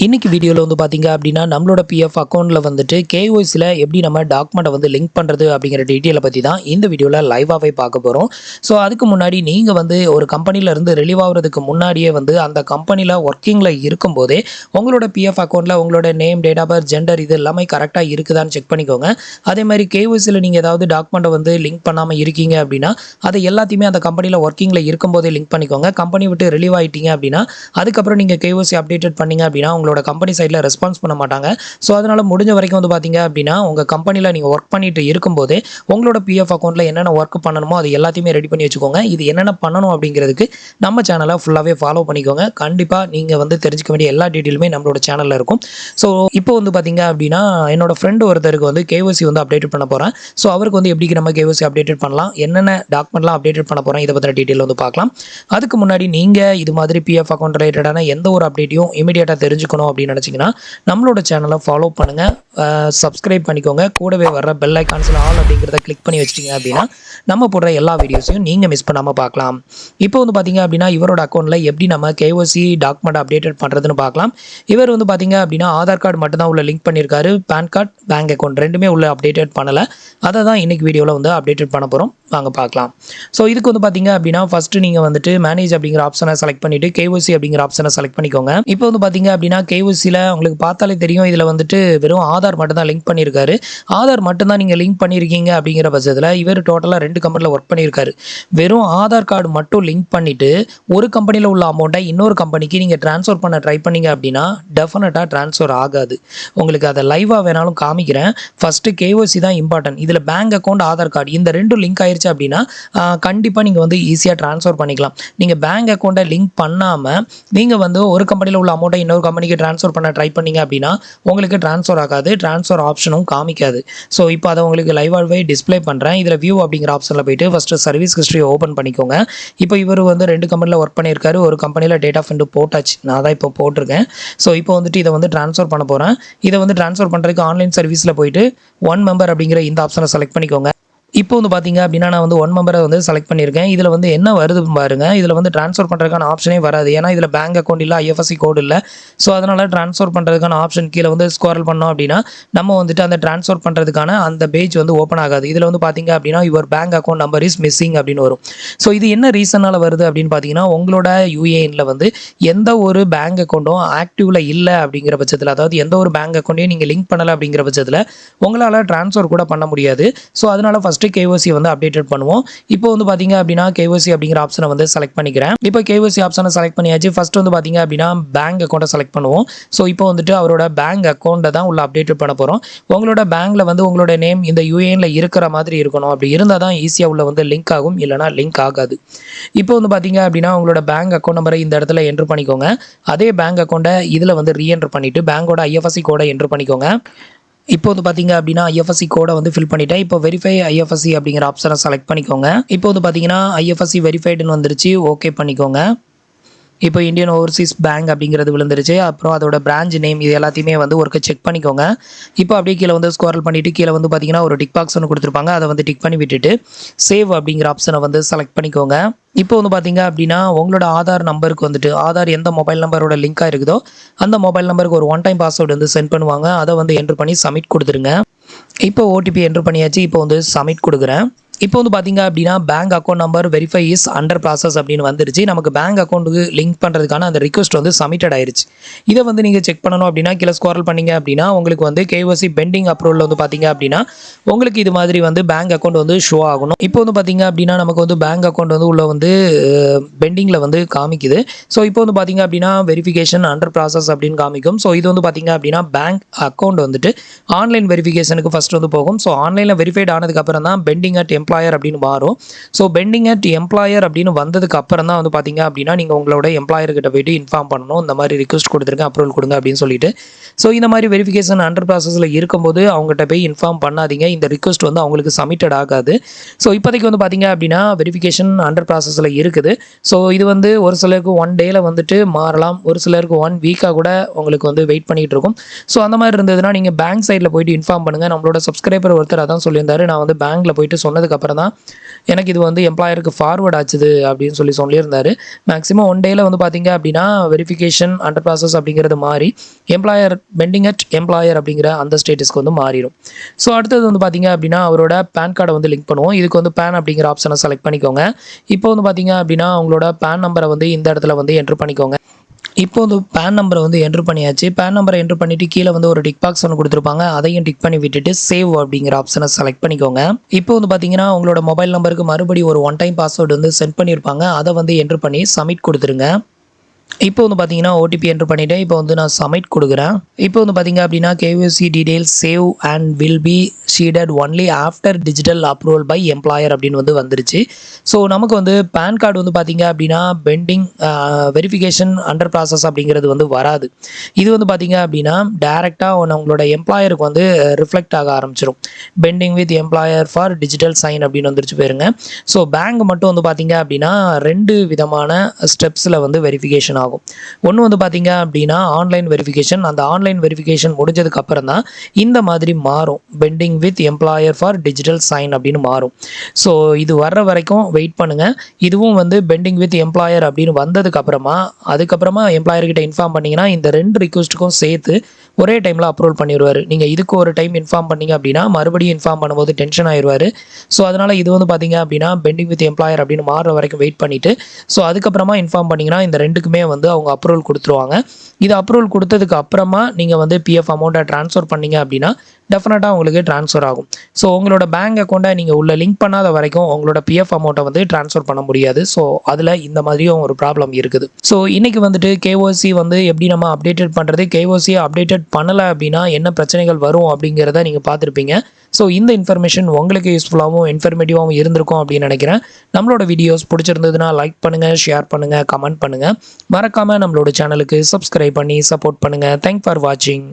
இன்னைக்கு வீடியோவில் வந்து பார்த்தீங்க அப்படின்னா நம்மளோட பிஎஃப் அக்கௌண்ட்டில் வந்துட்டு கேஒய்சியில் எப்படி நம்ம டாக்குமெண்ட்டை வந்து லிங்க் பண்ணுறது அப்படிங்கிற டீட்டெயிலை பற்றி தான் இந்த வீடியோவில் லைவாகவே பார்க்க போகிறோம். ஸோ அதுக்கு முன்னாடி நீங்கள் வந்து ஒரு கம்பெனிலேருந்து ரிலீவ் ஆகிறதுக்கு முன்னாடியே வந்து அந்த கம்பெனியில் ஒர்க்கிங்கில் இருக்கும்போதே உங்களோட பிஎஃப் அக்கௌண்ட்டில் உங்களோட name, date of birth, gender இது எல்லாமே கரெக்டாக இருக்குதான்னு செக் பண்ணிக்கோங்க. அதே மாதிரி கேஒய்சியில் நீங்கள் ஏதாவது டாக்குமெண்ட்டை வந்து லிங்க் பண்ணாமல் இருக்கீங்க அப்படின்னா அதை எல்லாத்தையுமே அந்த கம்பெனியில் ஒர்க்கிங்கில் இருக்கும்போதே லிங்க் பண்ணிக்கோங்க. கம்பெனி விட்டு ரிலீவ் ஆகிட்டீங்க அப்படின்னா அதுக்கப்புறம் நீங்கள் கேஒய்சி அப்டேட் பண்ணீங்க அப்படின்னா உங்களோட கம்பெனி சைடில் ரெஸ்பான்ஸ் பண்ண மாட்டாங்க. ஸோ அதனால் முடிஞ்ச வரைக்கும் வந்து பார்த்தீங்க அப்படின்னா உங்கள் கம்பெனியில் நீங்கள் ஒர்க் பண்ணிட்டு இருக்கும்போதே உங்களோட பிஎஃப் அக்கௌண்ட்டில் என்னென்ன ஒர்க் பண்ணணுமோ அது எல்லாத்தையுமே ரெடி பண்ணி வச்சுக்கோங்க. இது என்னென்ன பண்ணணும் அப்படிங்கிறதுக்கு நம்ம சேனலை ஃபுல்லாகவே ஃபாலோ பண்ணிக்கோங்க. கண்டிப்பாக நீங்கள் வந்து தெரிஞ்சுக்க வேண்டிய எல்லா டீட்டெயிலுமே நம்மளோட சேனலில் இருக்கும். ஸோ இப்போ வந்து பார்த்தீங்க அப்படின்னா என்னோட ஃப்ரெண்டு ஒருத்தருக்கு வந்து கேஒய்சி வந்து அப்டேட் பண்ண போகிறேன். ஸோ அவருக்கு வந்து எப்படி நம்ம கேஒய்சி அப்டேட் பண்ணலாம், என்னென்ன டாக்குமெண்ட்லாம் அப்டேட் பண்ண போகிறேன், இதை பற்றின டீட்டெயில் வந்து பார்க்கலாம். அதுக்கு முன்னாடி நீங்கள் இது மாதிரி பிஎஃப் அக்கௌண்ட் ரிலேட்டடான எந்த ஒரு அப்டேட்டையும் இமீடியட்டாக தெரிஞ்சுக்கணும் அப்படின்னு நினச்சிங்கன்னா நம்மளோட சேனலை ஃபாலோ பண்ணுங்கள், சப்ஸ்கிரைப் பண்ணிக்கோங்க. கூடவே வர்ற பெல் ஐக்கான்ஸில் ஆல் அப்படிங்கிறத கிளிக் பண்ணி வச்சிட்டிங்க அப்படின்னா நம்ம போடுற எல்லா வீடியோஸையும் நீங்கள் மிஸ் பண்ணாமல் பார்க்கலாம். இப்போ வந்து பார்த்தீங்க அப்படின்னா இவரோட அக்கௌண்ட்டில் எப்படி நம்ம கேஒய்சி டாக்குமெண்ட் அப்டேட் பண்ணுறதுன்னு பார்க்கலாம். இவர் வந்து பார்த்தீங்க அப்படின்னா ஆதார் கார்டு மட்டும்தான் உள்ள லிங்க் பண்ணியிருக்காரு. பேன் கார்டு, பேங்க் அக்கௌண்ட் ரெண்டுமே உள்ள அப்டேட் பண்ணலை. அதை தான் இன்னைக்கு வீடியோவில் வந்து அப்டேட் பண்ண போகிறோம். வாங்க பார்க்கலாம். ஸோ இதுக்கு வந்து பார்த்தீங்க அப்படின்னா ஃபஸ்ட்டு நீங்கள் வந்துட்டு மேனேஜ் அப்படிங்கிற ஆப்ஷனை செலக்ட் பண்ணிவிட்டு கேஒய்சி அப்படிங்கிற ஆப்ஷனை செலக்ட் பண்ணிக்கோங்க. இப்போ வந்து பார்த்தீங்க அப்படின்னா கேஒய்சியில் உங்களுக்கு பார்த்தாலே தெரியும், இதில் வந்துட்டு வெறும் ஆதார் மட்டும் தான் லிங்க் பண்ணியிருக்காரு. ஆதார் மட்டும்தான் நீங்கள் லிங்க் பண்ணியிருக்கீங்க அப்படிங்கிற பட்சத்தில் இவர் டோட்டலாக 2 கம்பெனியில் ஒர்க் பண்ணியிருக்காரு. வெறும் ஆதார் கார்டு மட்டும் லிங்க் பண்ணிவிட்டு ஒரு கம்பெனியில் உள்ள அமௌண்ட்டை இன்னொரு கம்பெனிக்கு நீங்கள் ட்ரான்ஸ்ஃபர் பண்ண ட்ரை பண்ணீங்க அப்படின்னா டெஃபினட்டாக ட்ரான்ஸ்ஃபர் ஆகாது. உங்களுக்கு அதை லைவாக வேணாலும் காமிக்கிறேன். ஃபஸ்ட்டு கேஒய்சி தான் இம்பார்ட்டன்ட். இதில் பேங்க் அக்கௌண்ட், ஆதார் கார்டு இந்த 2 லிங்க் ஆயிடுச்சு அப்படின்னா கண்டிப்பாக நீங்கள் வந்து ஈஸியாக ட்ரான்ஸ்ஃபர் பண்ணிக்கலாம். நீங்கள் பேங்க் அக்கௌண்ட்டை லிங்க் பண்ணாமல் நீங்கள் வந்து ஒரு கம்பெனியில் உள்ள அமௌண்ட்டை இன்னொரு கம்பெனிக்கு ட்ரான்ஸ்ஃபர் பண்ண ட்ரை பண்ணீங்க அப்படின்னா உங்களுக்கு ட்ரான்ஸ்ஃபர் ஆகாது, ட்ரான்ஸ்ஃபர் ஆப்ஷனும் காமிக்காது. ஸோ இப்போ அதை உங்களுக்கு லைவாகவே டிஸ்பிளே பண்ணுறேன். இதில் வியூ அப்படிங்கிற ஆப்ஷனில் போயிட்டு ஃபஸ்ட்டு சர்வீஸ் ஹிஸ்ட்ரியை ஓப்பன் பண்ணிக்கோங்க. இப்போ இவர் வந்து 2 கம்பெனியில் ஒர்க் பண்ணியிருக்காரு. ஒரு கம்பெனியில் டேட் ஆஃப் என்ட்ரி போட்டாச்சு, நான் தான் இப்போ போட்டிருக்கேன். ஸோ இப்போ வந்துட்டு இதை வந்து ட்ரான்ஸ்ஃபர் பண்ண போகிறேன். இதை வந்து ட்ரான்ஸ்ஃபர் பண்ணுறதுக்கு ஆன்லைன் சர்வீஸில் போயிட்டு 1 மெம்பர் அப்படிங்கிற இந்த ஆப்ஷனை செலக்ட் பண்ணிக்கோங்க. இப்போ வந்து பார்த்தீங்க அப்படின்னா நான் வந்து 1 மெம்பரை வந்து செலக்ட் பண்ணியிருக்கேன். இதில் வந்து என்ன வருது பாருங்க, இதில் வந்து ட்ரான்ஸ்ஃபர் பண்ணுறதுக்கான ஆப்ஷனே வராது. ஏன்னா இதில் பேங்க் அக்கௌண்ட் இல்லை, ஐஎஃப்எஸ்சி கோடு இல்லை. ஸோ அதனால் ட்ரான்ஸ்ஃபர் பண்ணுறதுக்கான ஆப்ஷன் கீழே வந்து ஸ்க்ரோல் பண்ணோம் அப்படின்னா நம்ம வந்துட்டு அந்த ட்ரான்ஸ்ஃபர் பண்ணுறதுக்கான அந்த பேஜ் வந்து ஓப்பன் ஆகாது. இதில் வந்து பார்த்தீங்க அப்படின்னா your bank account number is missing அப்படின்னு வரும். ஸோ இது என்ன ரீசனால் வருது அப்படின்னு பார்த்தீங்கன்னா உங்களோட யூஏஎனில் வந்து எந்த ஒரு பேங்க் அக்கௌண்ட்டும் ஆக்டிவில் இல்லை அப்படிங்கிற பட்சத்தில், அதாவது எந்த ஒரு பேங்க் அக்கௌண்ட்டையும் நீங்கள் லிங்க் பண்ணலை அப்படிங்கிற பட்சத்தில் உங்களால் ட்ரான்ஸ்ஃபர் கூட பண்ண முடியாது. ஸோ அதனால் ஃபஸ்ட்டு கேஒய்சி வந்து அப்டேட் பண்ணுவோம். இப்போ வந்து பார்த்தீங்க அப்படின்னா கேஒய்சி அப்படிங்கிற ஆப்ஷனை வந்து செலக்ட் பண்ணிக்கிறேன். இப்போ கேஒய்சி ஆப்ஷனை செலக்ட் பண்ணியாச்சு. ஃபர்ஸ்ட் வந்து பார்த்தீங்க அப்படின்னா பேங்க் அக்கௌண்ட்டை செலக்ட் பண்ணுவோம். ஸோ இப்போ வந்துட்டு அவரோட பேங்க் அக்கௌண்ட்டை தான் உள்ள அப்டேட் பண்ண போகிறோம். உங்களோட பேங்க்ல வந்து உங்களோட நேம் இந்த யூஏஎன்ல இருக்கிற மாதிரி இருக்கணும். அப்படி இருந்தால் தான் ஈஸியாக உள்ள வந்து லிங்க் ஆகும், இல்லைனா லிங்க் ஆகாது. இப்போ வந்து பார்த்தீங்க அப்படின்னா உங்களோட பேங்க் அக்கௌண்ட் நம்பரை இந்த இடத்துல என்ட்ரு பண்ணிக்கோங்க. அதே பேங்க் அக்கௌண்ட்டை இதில் வந்து ரீஎன்ட்ரு பண்ணிவிட்டு பேங்கோட ஐஎஃப்எஸ்சி கோடை என்ட்ரு பண்ணிக்கோங்க. இப்போ வந்து பார்த்தீங்க அப்படின்னா ஐஎஃப்எஸ்சி கோடை வந்து ஃபில் பண்ணிட்டேன். இப்போ வெரிஃபை ஐஎஃப்எஸ்சி அப்படிங்கிற ஆப்ஷனை செலக்ட் பண்ணிக்கோங்க. இப்போ வந்து பார்த்தீங்கன்னா ஐஎஃப்எஸ்சி வெரிஃபைடுன்னு வந்துருச்சு, ஓகே பண்ணிக்கோங்க. இப்போ இந்தியன் ஓவர்சீஸ் பேங்க் அப்படிங்கிறது விழுந்துருச்சு. அப்புறம் அதோட பிரான்ச் நேம் இது எல்லாத்தையுமே வந்து ஒருக்க செக் பண்ணிக்கோங்க. இப்போ அப்படியே கீழே வந்து ஸ்க்ரோல் பண்ணிவிட்டு கீழே வந்து பார்த்தீங்கன்னா ஒரு டிக் பாக்ஸ் ஒன்று கொடுத்துருப்பாங்க. அதை வந்து டிக் பண்ணி விட்டுட்டு சேவ் அப்படிங்கிற ஆப்ஷனை வந்து செலக்ட் பண்ணிக்கோங்க. இப்போ வந்து பார்த்தீங்க அப்படின்னா உங்களோட ஆதார் நம்பருக்கு வந்துட்டு ஆதார் எந்த மொபைல் நம்பரோட லிங்காக இருக்குதோ அந்த மொபைல் நம்பருக்கு ஒரு 1 டைம் பாஸ்வேர்டு வந்து சென்ட் பண்ணுவாங்க. அதை வந்து என்ட்ரு பண்ணி சப்மிட் கொடுத்துருங்க. இப்போ ஓடிபி என்ட்ரு பண்ணியாச்சு. இப்போ வந்து சப்மிட் கொடுக்குறேன். இப்போ வந்து பார்த்தீங்க அப்படின்னா bank account number verify is under process அப்படின்னு வந்துருச்சு. நமக்கு பேங்க் அக்கௌண்ட்டுக்கு லிங்க் பண்ணுறதுக்கான அந்த ரிக்வஸ்ட் வந்து சப்மிட்டட் ஆயிருச்சு. இதை வந்து நீங்கள் செக் பண்ணணும் அப்படின்னா கீழே ஸ்க்ரோல் பண்ணீங்க அப்படின்னா உங்களுக்கு வந்து கேஒய்சி பெண்டிங் அப்ரூவல் வந்து பார்த்தீங்க அப்படின்னா உங்களுக்கு இது மாதிரி வந்து பேங்க் அக்கௌண்ட் வந்து ஷோ ஆகணும். இப்போ வந்து பார்த்தீங்க அப்படின்னா நமக்கு வந்து பேங்க் அக்கௌண்ட் வந்து உள்ள வந்து பெண்டிங்கில் வந்து காமிக்குது. ஸோ இப்போ வந்து பார்த்தீங்க அப்படின்னா வெரிஃபிகேஷன் அண்டர் ப்ராசஸ் அப்படின்னு காமிக்கும். ஸோ இது வந்து பார்த்தீங்க அப்படின்னா பேங்க் அக்கௌண்ட் வந்துட்டு ஆன்லைன் வெரிஃபிகேஷனுக்கு ஃபர்ஸ்ட் வந்து போகும். ஸோ ஆன்லைனில் வெரிஃபைட் ஆனதுக்கப்புறம் தான் பெண்டிங் அட் எம்ப்ளாயர் அப்படின்னு மாறும். ஸோ பெண்டிங் அட் எம்ப்ளாயர் அப்படின்னு வந்ததுக்கு அப்புறம் தான் வந்து பார்த்தீங்க அப்படின்னா நீங்கள் உங்களோட எம்ப்ளாயர்கிட்ட போயிட்டு இன்ஃபார்ம் பண்ணணும், இந்த மாதிரி ரிக்வஸ்ட் கொடுத்துருக்கேன், அப்ரூவல் கொடுங்க அப்படின்னு சொல்லிட்டு. ஸோ இந்த மாதிரி வெரிஃபிகேஷன் அண்டர் ப்ராசஸில் இருக்கும்போது அவங்ககிட்ட போய் இன்ஃபார்ம் பண்ணாதீங்க, இந்த ரிக்வஸ்ட் வந்து அவங்களுக்கு சப்மிட்டட் ஆகாது. ஸோ இப்போதைக்கு வந்து பார்த்தீங்க அப்படின்னா வெரிஃபிகேஷன் அண்டர் ப்ராசஸில் இருக்குது. ஸோ இது வந்து ஒரு சிலருக்கு 1 டேயில் வந்துட்டு மாறலாம், ஒரு சிலருக்கு 1 வீக்காக கூட உங்களுக்கு வந்து வெயிட் பண்ணிகிட்டு இருக்கும். ஸோ அந்த மாதிரி இருந்ததுன்னா நீங்கள் பேங்க் சைடில் போயிட்டு இன்ஃபார்ம் பண்ணுங்கள். நம்மளோட சப்ஸ்கிரைபர் ஒருத்தர் அதான் சொல்லியிருந்தாரு, நான் வந்து பேங்க்கில் போயிட்டு சொன்னதுக்கு முடிஞ்சதுக்கப்புறம் தான் எனக்கு இது வந்து எம்ப்ளாயருக்கு ஃபார்வர்ட் ஆச்சுது அப்படின்னு சொல்லியிருந்தாரு. மேக்ஸிமம் 1 டேல வந்து பார்த்தீங்க அப்படின்னா வெரிஃபிகேஷன் அண்டர் ப்ராசஸ் அப்படிங்கிறது மாறி எம்ப்ளாயர் பெண்டிங் அட் எம்ப்ளாயர் அப்படிங்கிற அந்த ஸ்டேட்டஸ்க்கு வந்து மாறிடும். ஸோ அடுத்தது வந்து பார்த்தீங்க அப்படின்னா அவரோட பேன் கார்டை வந்து லிங்க் பண்ணுவோம். இதுக்கு வந்து பேன் அப்படிங்கிற ஆப்ஷனை செலக்ட் பண்ணிக்கோங்க. இப்போ வந்து பார்த்தீங்க அப்படின்னா அவங்களோட பேன் நம்பரை வந்து இந்த இடத்துல வந்து என்ட்ரு பண்ணிக்கோங்க. இப்போ வந்து பேன் நம்பரை வந்து என்ட்ரு பண்ணியாச்சு. பேன் நம்பரை என்ட்ரு பண்ணிவிட்டு கீழே வந்து ஒரு டிக் பாக்ஸ் ஒன்று கொடுத்துருப்பாங்க. அதையும் டிக் பண்ணி விட்டுட்டு சேவ் அப்படிங்கிற ஆப்ஷனை செலக்ட் பண்ணிக்கோங்க. இப்போ வந்து பார்த்தீங்கன்னா உங்களோட மொபைல் நம்பருக்கு மறுபடியும் ஒரு ஒன் டைம் பாஸ்வேர்டு வந்து சென்ட் பண்ணியிருப்பாங்க. அதை வந்து என்ட்ரு பண்ணி சப்மிட் கொடுத்துருங்க. இப்போ வந்து பார்த்தீங்கன்னா ஓடிபி என்ட்ரு பண்ணிவிட்டேன். இப்போ வந்து நான் சப்மிட் கொடுக்குறேன். இப்போ வந்து பார்த்தீங்க அப்படின்னா KYC details save and will be seeded only after digital approval by employer அப்படின்னு வந்து வந்துருச்சு. ஸோ நமக்கு வந்து பேன் கார்டு வந்து பார்த்தீங்க அப்படின்னா பெண்டிங் வெரிஃபிகேஷன் அண்டர் ப்ராசஸ் அப்படிங்கிறது வந்து வராது. இது வந்து பார்த்தீங்க அப்படின்னா டேரெக்டாக உங்களோட எம்ப்ளாயருக்கு வந்து ரிஃப்ளெக்ட் ஆக ஆரம்பிச்சிடும். Pending with employer for digital sign அப்படின்னு வந்துருச்சு போயிருங்க. ஸோ பேங்க் மட்டும் வந்து பார்த்தீங்க அப்படின்னா 2 விதமான ஸ்டெப்ஸில் வந்து வெரிஃபிகேஷன் ஆகும். ஒன்று வந்து பார்த்தீங்க அப்படின்னா ஆன்லைன் வெரிஃபிகேஷன். அந்த ஆன்லைன் வெரிஃபிகேஷன் முடிஞ்சதுக்கு அப்புறம் தான் இந்த மாதிரி மாறும். Pending with employer for digital sign அப்படின்னு மாறும். ஸோ இது வர்ற வரைக்கும் வெயிட் பண்ணுங்கள். இதுவும் வந்து பெண்டிங் வித் எம்ப்ளாயர் அப்படின்னு வந்ததுக்கு அதுக்கப்புறமா எம்ப்ளாயர்கிட்ட இன்ஃபார்ம் பண்ணிங்கன்னா இந்த 2 ரிக்வெஸ்ட்டுக்கும் சேர்த்து ஒரே டைமில் அப்ரூவல் பண்ணிடுவார். நீங்கள் இதுக்கு ஒரு டைம் இன்ஃபார்ம் பண்ணீங்க அப்படின்னா மறுபடியும் இன்ஃபார்ம் பண்ணும்போது டென்ஷன் ஆயிடுவார். ஸோ அதனால் இது வந்து பார்த்தீங்க அப்படின்னா பெண்டிங் வித் எம்ப்ளாயர் அப்படின்னு மாறுற வரைக்கும் வெயிட் பண்ணிவிட்டு ஸோ அதுக்கப்புறமா இன்ஃபார்ம் பண்ணிங்கன்னா இந்த 2க்குமே வந்து அவங்க அப்ரூவல் கொடுத்துருவாங்க. இது அப்ரூவல் கொடுத்ததுக்கு அப்புறமா நீங்கள் வந்து பிஎஃப் அமௌண்ட்டை ட்ரான்ஸ்ஃபர் பண்ணீங்க அப்படின்னா டெஃபினட்டாக உங்களுக்கு ட்ரான்ஸ்ஃபர் ஆகும். ஸோ உங்களோட பேங்க் அக்கௌண்ட்டை நீங்கள் உள்ள லிங்க் பண்ணாத வரைக்கும் உங்களோட பிஎஃப் அமௌண்ட்டை வந்து ட்ரான்ஸ்ஃபர் பண்ண முடியாது. ஸோ அதில் இந்த மாதிரியும் ஒரு ப்ராப்ளம் இருக்குது. ஸோ இன்றைக்கி வந்துட்டு கேஒய்சி வந்து எப்படி நம்ம அப்டேட்டட் பண்ணுறது, கேஒய்சியை அப்டேட்டட் பண்ணலை அப்படின்னா என்ன பிரச்சனைகள் வரும் அப்படிங்கிறத நீங்கள் பார்த்துருப்பீங்க. ஸோ இந்த இன்ஃபர்மேஷன் உங்களுக்கு யூஸ்ஃபுல்லாகவும் இன்ஃபர்மேட்டிவாகவும் இருந்திருக்கும் அப்படின்னு நினைக்கிறேன். நம்மளோட வீடியோஸ் பிடிச்சிருந்ததுன்னா லைக் பண்ணுங்கள், ஷேர் பண்ணுங்கள், கமெண்ட் பண்ணுங்கள். மறக்காமல் நம்மளோட சேனலுக்கு சப்ஸ்கிரைப் பண்ணி சப்போர்ட் பண்ணுங்கள். தேங்க்ஸ் ஃபார் வாட்சிங்.